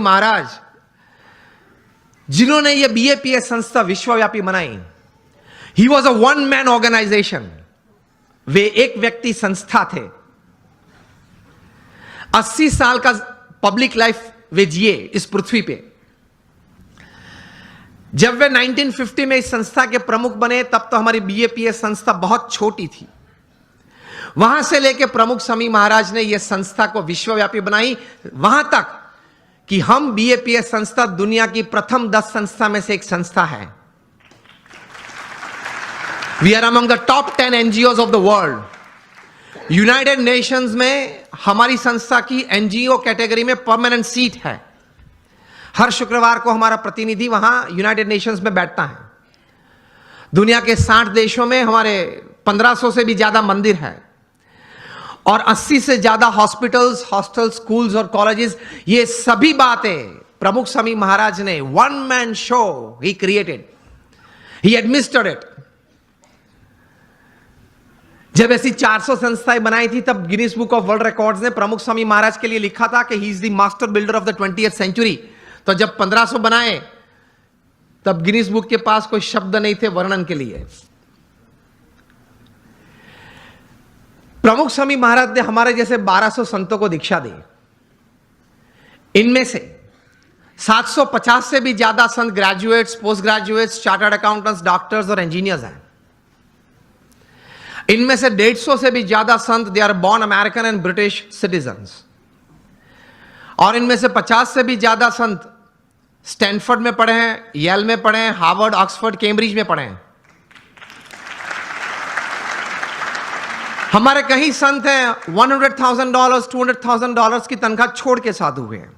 महाराज जिन्होंने ये बीएपीएस संस्था विश्वव्यापी बनाई, he was a one man organization. वे एक व्यक्ति संस्था थे। 80 साल का पब्लिक लाइफ वे जिए इस पृथ्वी पे। जब वे 1950 में इस संस्था के प्रमुख बने तब तो हमारी बीएपीएस संस्था बहुत छोटी थी। वहां से लेकर प्रमुख स्वामी महाराज ने यह संस्था को विश्वव्यापी बनाई, वहां तक कि हम बीएपीएस संस्था दुनिया की प्रथम 10 संस्था में से एक संस्था है। We are among the top 10 NGOs of the world. United Nations में हमारी संस्था की एनजीओ कैटेगरी में परमानेंट सीट है। हर शुक्रवार को हमारा प्रतिनिधि वहां यूनाइटेड नेशंस में बैठता है। दुनिया के 60 देशों में हमारे 1500 से भी ज्यादा मंदिर है और 80 से ज्यादा हॉस्पिटल्स, हॉस्टल, स्कूल्स और कॉलेजेस। ये सभी बातें प्रमुख स्वामी महाराज ने one man show he created, he administered it. जब ऐसी 400 संस्थाएं बनाई थी तब Guinness book of world records ने प्रमुख स्वामी महाराज के लिए लिखा था कि he is the master builder of the 20th century. तो जब 1500 बनाए तब गिनीज बुक के पास कोई शब्द नहीं थे वर्णन के लिए। प्रमुख स्वामी महाराज ने हमारे जैसे 1200 संतों को दीक्षा दी। इनमें से 750 से भी ज्यादा संत graduates, post graduates, chartered accountants, doctors और इंजीनियर्स हैं। इनमें से 150 से भी ज्यादा संत they are born American and British citizens. और इनमें से 50 से भी ज्यादा संत स्टैनफोर्ड में पढ़े हैं, येल में पढ़े हैं, हार्वर्ड, ऑक्सफोर्ड, कैम्ब्रिज में पढ़े हैं। हमारे कई संत हैं $100,000, $200,000 की तनख्वाह छोड़ के साधु हुए हैं।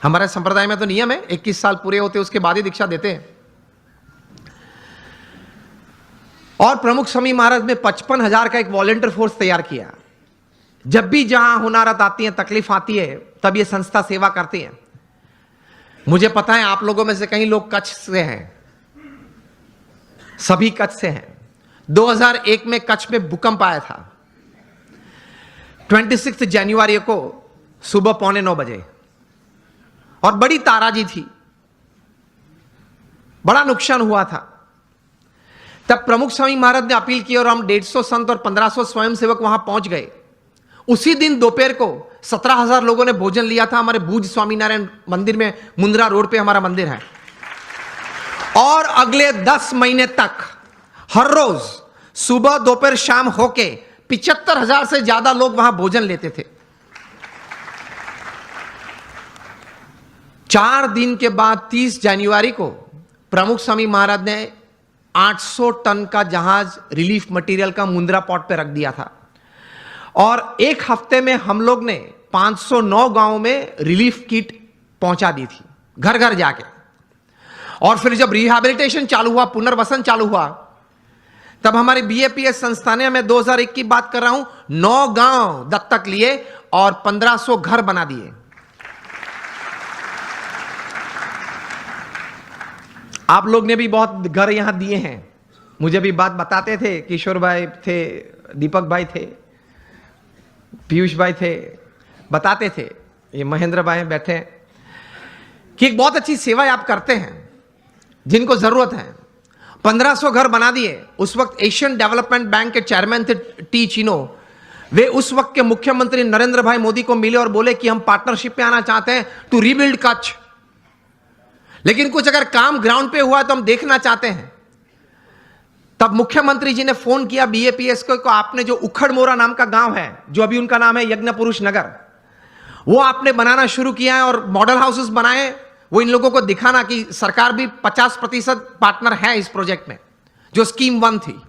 हमारे संप्रदाय में तो नियम है 21 साल पूरे होते उसके बाद ही दीक्षा देते हैं। और प्रमुख स्वामी महाराज ने 55,000 का एक वॉलंटियर फोर्स तैयार किया। जब भी जहां हुनारत आती है, तकलीफ आती है, तब ये संस्था सेवा करती है। मुझे पता है आप लोगों में से कई लोग कच्छ से हैं, सभी कच्छ से हैं। 2001 में कच्छ में भूकंप आया था। 26 जनवरी को सुबह 8:45 बजे और बड़ी ताराजी थी, बड़ा नुकसान हुआ था। तब प्रमुख स्वामी महाराज ने अपील की और हम 150 संत और 1500 स्वयंसेवक वहां पहुंच गए। उसी दिन दोपहर को 17,000 लोगों ने भोजन लिया था हमारे भूज स्वामीनारायण मंदिर में, मुंद्रा रोड पे हमारा मंदिर है। और अगले 10 महीने तक हर रोज सुबह, दोपहर, शाम होके 75,000 से ज्यादा लोग वहां भोजन लेते थे। 4 दिन के बाद 30 जनवरी को प्रमुख स्वामी महाराज ने 800 टन का जहाज रिलीफ मटेरियल का मुंद्रा पोर्ट पे रख दिया था। और एक हफ्ते में हम लोग ने 509 गांवों में रिलीफ किट पहुंचा दी थी, घर घर जाके। और फिर जब रिहैबिलिटेशन चालू हुआ, पुनर्वसन चालू हुआ, तब हमारी बीएपीएस संस्था ने, मैं 2001 की बात कर रहा हूं, 9 गांव दत्तक लिए और 1500 घर बना दिए। आप लोग ने भी बहुत घर यहां दिए हैं। मुझे भी बात बताते थे, किशोर भाई थे, दीपक भाई थे, पीयूष भाई थे, बताते थे, ये महेंद्र भाई बैठे हैं, कि एक बहुत अच्छी सेवा आप करते हैं जिनको जरूरत है। 1500 घर बना दिए। उस वक्त एशियन डेवलपमेंट बैंक के चेयरमैन थे टी चिनो। वे उस वक्त के मुख्यमंत्री नरेंद्र भाई मोदी को मिले और बोले कि हम पार्टनरशिप में आना चाहते हैं टू रीबिल्ड कच्छ, लेकिन कुछ अगर काम ग्राउंड पे हुआ तो हम देखना चाहते हैं। तब मुख्यमंत्री जी ने फोन किया बीएपीएस को, आपने जो उखड़मोरा नाम का गांव है, जो अभी उनका नाम है यज्ञ पुरुष नगर, वो आपने बनाना शुरू किया है और मॉडल हाउसेस बनाए। वो इन लोगों को दिखाना कि सरकार भी 50% पार्टनर है इस प्रोजेक्ट में, जो स्कीम 1 थी।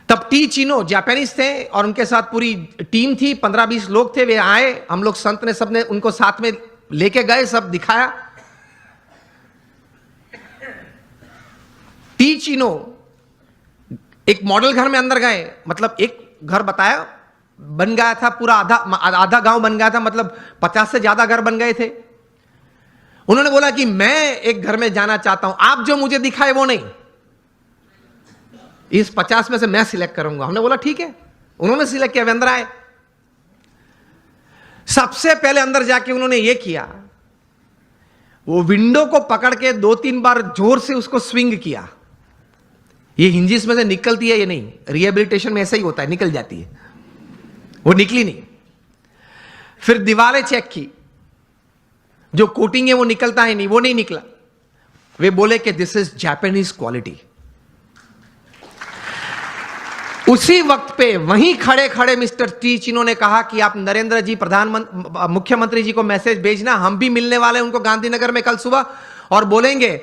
तब टी चिनो जापानीज थे और उनके साथ पूरी टीम थी, 15-20 लोग थे। वे आए, हम लोग संत ने सबने उनको साथ में लेके गए, सब दिखाया। टी चिनो एक मॉडल घर में अंदर गए, मतलब एक घर बताया, बन गया था पूरा, आधा गांव बन गया था, मतलब 50 से ज्यादा घर बन गए थे। उन्होंने बोला कि मैं एक घर में जाना चाहता हूं, आप जो मुझे दिखाए वो नहीं, इस 50 में से मैं सिलेक्ट करूंगा। हमने बोला ठीक है। उन्होंने सिलेक्ट किया, वे अंदर आए। सबसे पहले अंदर जाके उन्होंने यह किया, वो विंडो को पकड़ के 2-3 बार जोर से उसको स्विंग किया। ये हिंजिस में से निकलती है, ये नहीं, रिहेबिलिटेशन में ऐसा ही होता है, निकल जाती है, वो निकली नहीं। फिर दीवारें चेक की, जो कोटिंग है वो निकलता है नहीं, वो नहीं निकला। वे बोले कि दिस इज जापानीज क्वालिटी। उसी वक्त पे वहीं खड़े खड़े मिस्टर टीचिनो ने कहा कि आप नरेंद्र जी मुख्यमंत्री जी को मैसेज भेजना, हम भी मिलने वाले हैं उनको गांधीनगर में कल सुबह, और बोलेंगे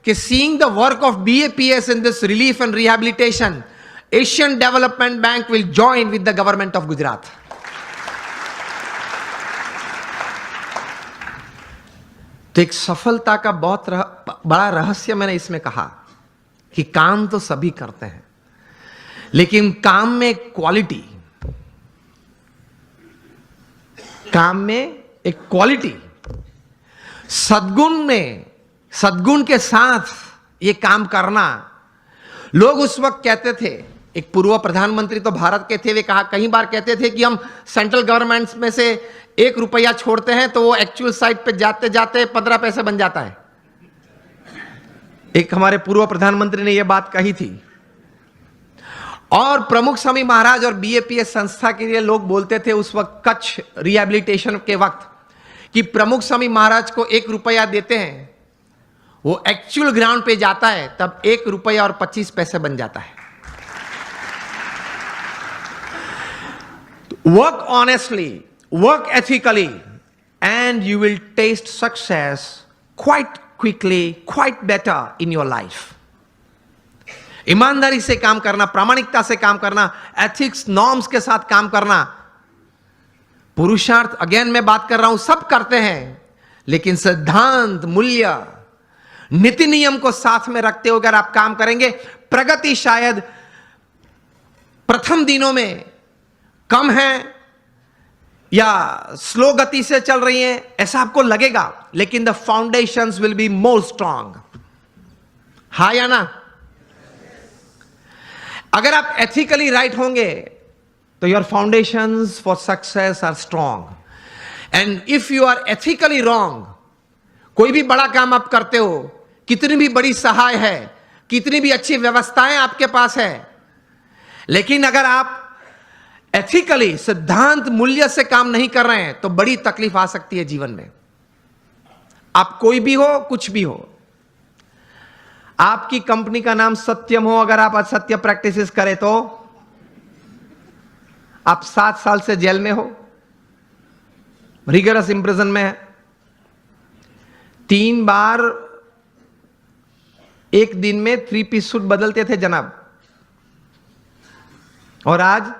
कि seeing the work of BAPS in this relief and rehabilitation, Asian development bank will join with the government of Gujarat. तो एक सफलता का बहुत बड़ा रहस्य मैंने इसमें कहा कि काम तो सभी करते हैं, लेकिन काम में क्वालिटी, काम में एक क्वालिटी, सद्गुण के साथ ये काम करना। लोग उस वक्त कहते थे, एक पूर्व प्रधानमंत्री तो भारत के थे, वे कई बार कहते थे कि हम सेंट्रल गवर्नमेंट में से 1 रुपया छोड़ते हैं तो वो एक्चुअल साइट पे जाते जाते 15 पैसे बन जाता है। एक हमारे पूर्व प्रधानमंत्री ने यह बात कही थी। और प्रमुख स्वामी महाराज और BAPS संस्था के लिए लोग बोलते थे उस वक्त कच्छ रिहैबिलिटेशन के वक्त कि प्रमुख स्वामी महाराज को 1 रुपया देते हैं, वो एक्चुअल ग्राउंड पे जाता है तब 1 रुपया और 25 पैसे बन जाता है। Work honestly, work ethically, and you will test success quite quickly, quite better in your life. ईमानदारी से काम करना, प्रामाणिकता से काम करना, एथिक्स नॉर्म्स के साथ काम करना। पुरुषार्थ, अगेन मैं बात कर रहा हूं, सब करते हैं, लेकिन सिद्धांत, मूल्य, नीति नियम को साथ में रखते हुए अगर आप काम करेंगे, प्रगति शायद प्रथम दिनों में कम है या स्लो गति से चल रही है ऐसा आपको लगेगा, लेकिन the foundations will be more strong. हाँ या ना? अगर आप एथिकली राइट होंगे तो your foundations for success are strong. And if you are ethically wrong, कोई भी बड़ा काम आप करते हो, कितनी भी बड़ी सहाय है, कितनी भी अच्छी व्यवस्थाएं आपके पास है, लेकिन अगर आप एथिकली, सिद्धांत, मूल्य से काम नहीं कर रहे हैं तो बड़ी तकलीफ आ सकती है जीवन में। आप कोई भी हो, कुछ भी हो, आपकी कंपनी का नाम सत्यम हो, अगर आप असत्य प्रैक्टिसेस करें तो आप 7 साल से जेल में हो, रिगरस इंप्रिजन में है। 3 बार एक दिन में 3 पीस सूट बदलते थे जनाब, और आज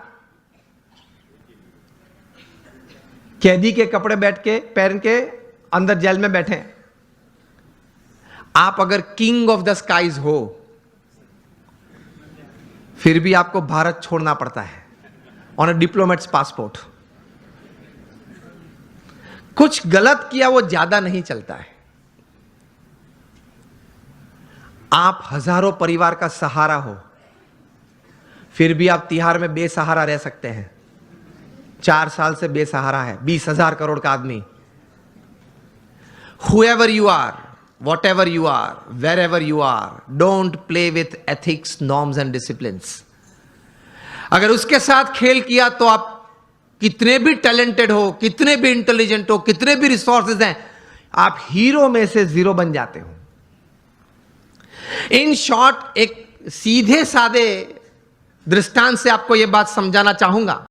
कैदी के कपड़े बैठ के पहन के अंदर जेल में बैठे। आप अगर किंग ऑफ द स्काईज हो, फिर भी आपको भारत छोड़ना पड़ता है ऑन अ डिप्लोमेट्स पासपोर्ट। कुछ गलत किया वो ज्यादा नहीं चलता है। आप हजारों परिवार का सहारा हो, फिर भी आप तिहाड़ में बेसहारा रह सकते हैं। 4 साल से बेसहारा है 20,000 करोड़ का आदमी। Whoever you are, whatever you are, wherever you are, don't play with ethics, norms and disciplines. अगर उसके साथ खेल किया तो आप कितने भी टैलेंटेड हो, कितने भी इंटेलिजेंट हो, कितने भी रिसोर्सेज हैं, आप हीरो में से 0 बन जाते हो। इन शॉर्ट, एक सीधे साधे दृष्टांत से आपको यह बात समझाना चाहूंगा।